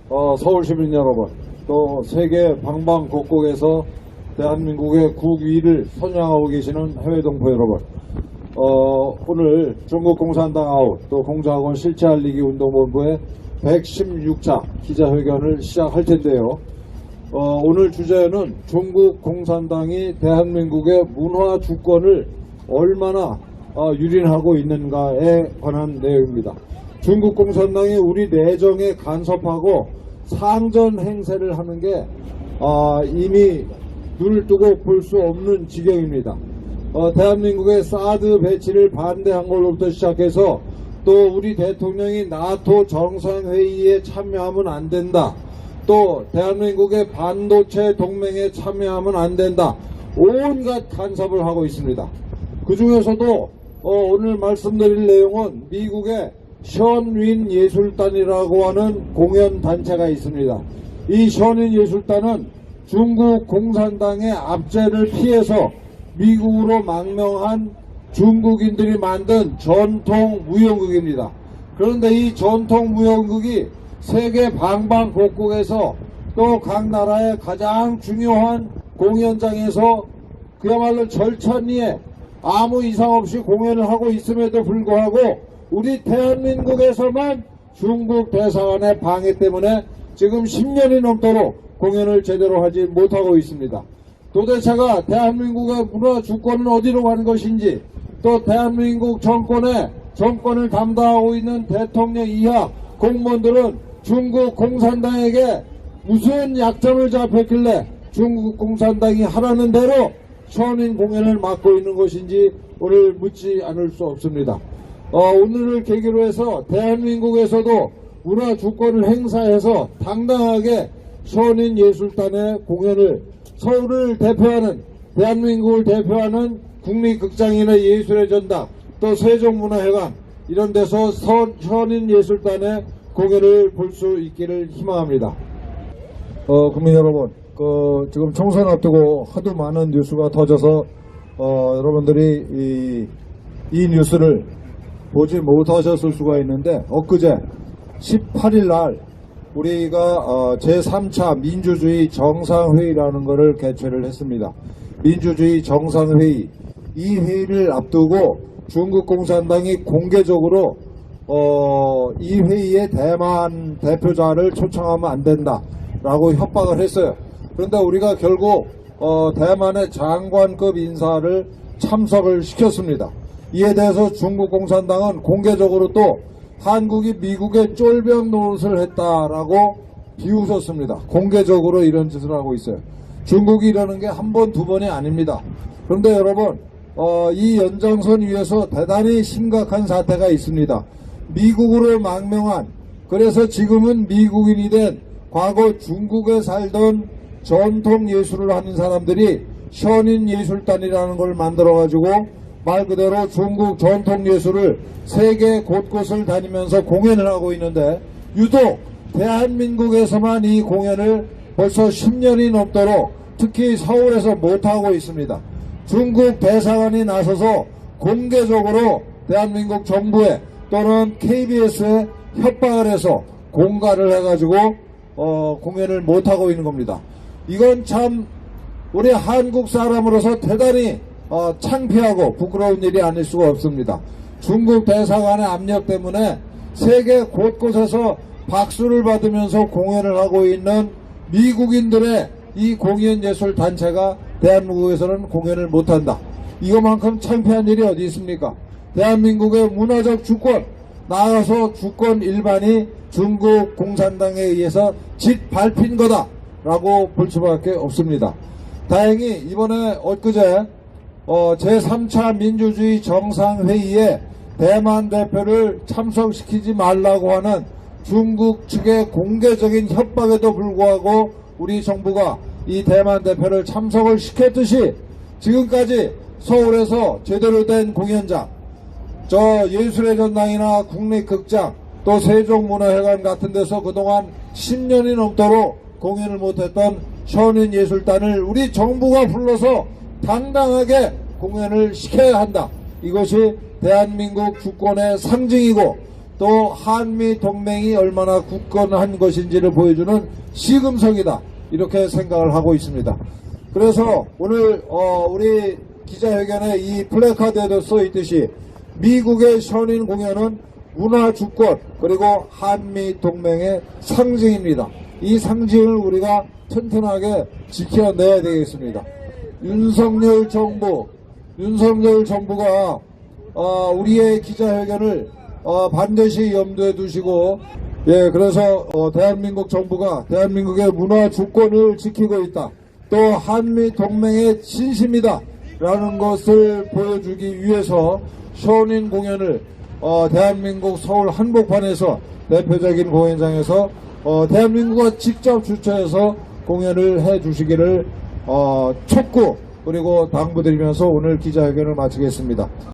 서울 시민 여러분, 또 세계 방방곡곡에서 대한민국의 국위를 선양하고 계시는 해외 동포 여러분, 오늘 중국 공산당 아웃 또 공정학원 실체알리기 운동본부의 116차 기자회견을 시작할 텐데요. 오늘 주제는 중국 공산당이 대한민국의 문화 주권을 얼마나 유린하고 있는가에 관한 내용입니다. 중국 공산당이 우리 내정에 간섭하고 상전 행세를 하는 게 이미 눈을 뜨고 볼 수 없는 지경입니다. 대한민국의 사드 배치를 반대한 걸로부터 시작해서 또 우리 대통령이 나토 정상회의에 참여하면 안 된다. 또 대한민국의 반도체 동맹에 참여하면 안 된다. 온갖 간섭을 하고 있습니다. 그 중에서도 오늘 말씀드릴 내용은 미국의 션윈 예술단이라고 하는 공연단체가 있습니다. 이 션윈 예술단은 중국 공산당의 압제를 피해서 미국으로 망명한 중국인들이 만든 전통 무용극입니다. 그런데 이 전통 무용극이 세계 방방곡곡에서 또 각 나라의 가장 중요한 공연장에서 그야말로 절찬리에 아무 이상 없이 공연을 하고 있음에도 불구하고 우리 대한민국에서만 중국 대사관의 방해 때문에 지금 10년이 넘도록 공연을 제대로 하지 못하고 있습니다. 도대체가 대한민국의 문화 주권은 어디로 가는 것인지, 또 대한민국 정권을 담당하고 있는 대통령 이하 공무원들은 중국 공산당에게 무슨 약점을 잡혔길래 중국 공산당이 하라는 대로 션윈 공연을 맡고 있는 것인지 오늘 묻지 않을 수 없습니다. 오늘을 계기로 해서 대한민국에서도 문화 주권을 행사해서 당당하게 션윈 예술단의 공연을 서울을 대표하는, 대한민국을 대표하는 국립극장이나 예술의 전당, 또 세종문화회관 이런 데서 션윈 예술단의 공연을 볼 수 있기를 희망합니다. 국민 여러분, 지금 총선 앞두고 하도 많은 뉴스가 터져서 여러분들이 이 뉴스를 보지 못하셨을 수가 있는데, 엊그제 18일 날 우리가 제3차 민주주의 정상회의라는 것을 개최를 했습니다. 민주주의 정상회의, 이 회의를 앞두고 중국 공산당이 공개적으로 이 회의에 대만 대표자를 초청하면 안 된다라고 협박을 했어요. 그런데 우리가 결국 대만의 장관급 인사를 참석을 시켰습니다. 이에 대해서 중국 공산당은 공개적으로 또 한국이 미국의 쫄병 노릇을 했다라고 비웃었습니다. 공개적으로 이런 짓을 하고 있어요. 중국이 이러는 게 한 번, 두 번이 아닙니다. 그런데 여러분, 이 연장선 위에서 대단히 심각한 사태가 있습니다. 미국으로 망명한, 그래서 지금은 미국인이 된 과거 중국에 살던 전통 예술을 하는 사람들이 션윈 예술단이라는 걸 만들어가지고 말 그대로 중국 전통 예술을 세계 곳곳을 다니면서 공연을 하고 있는데, 유독 대한민국에서만 이 공연을 벌써 10년이 넘도록 특히 서울에서 못하고 있습니다. 중국 대사관이 나서서 공개적으로 대한민국 정부에 또는 KBS에 협박을 해서 공갈을 해가지고 공연을 못하고 있는 겁니다. 이건 참 우리 한국 사람으로서 대단히 창피하고 부끄러운 일이 아닐 수가 없습니다. 중국 대사관의 압력 때문에 세계 곳곳에서 박수를 받으면서 공연을 하고 있는 미국인들의 이 공연예술 단체가 대한민국에서는 공연을 못한다. 이것만큼 창피한 일이 어디 있습니까? 대한민국의 문화적 주권, 나아가서 주권 일반이 중국 공산당에 의해서 짓밟힌 거다라고 볼 수밖에 없습니다. 다행히 이번에 엊그제 제3차 민주주의 정상회의에 대만 대표를 참석시키지 말라고 하는 중국 측의 공개적인 협박에도 불구하고 우리 정부가 이 대만 대표를 참석을 시켰듯이 지금까지 서울에서 제대로 된 공연장, 예술의 전당이나 국립극장, 또 세종문화회관 같은 데서 그동안 10년이 넘도록 공연을 못했던 션윈 예술단을 우리 정부가 불러서 당당하게 공연을 시켜야 한다. 이것이 대한민국 주권의 상징이고 또 한미 동맹이 얼마나 굳건한 것인지를 보여주는 시금석이다. 이렇게 생각을 하고 있습니다. 그래서 오늘 우리 기자회견에 이 플래카드에도 써 있듯이 미국의 션인 공연은 문화 주권 그리고 한미 동맹의 상징입니다. 이 상징을 우리가 튼튼하게 지켜내야 되겠습니다. 윤석열 정부가 우리의 기자회견을 반드시 염두에 두시고, 예, 그래서 대한민국 정부가 대한민국의 문화 주권을 지키고 있다. 또 한미 동맹의 진심이다. 라는 것을 보여주기 위해서 션인 공연을 대한민국 서울 한복판에서 대표적인 공연장에서 대한민국과 직접 주최해서 공연을 해 주시기를 촉구 그리고 당부드리면서 오늘 기자회견을 마치겠습니다.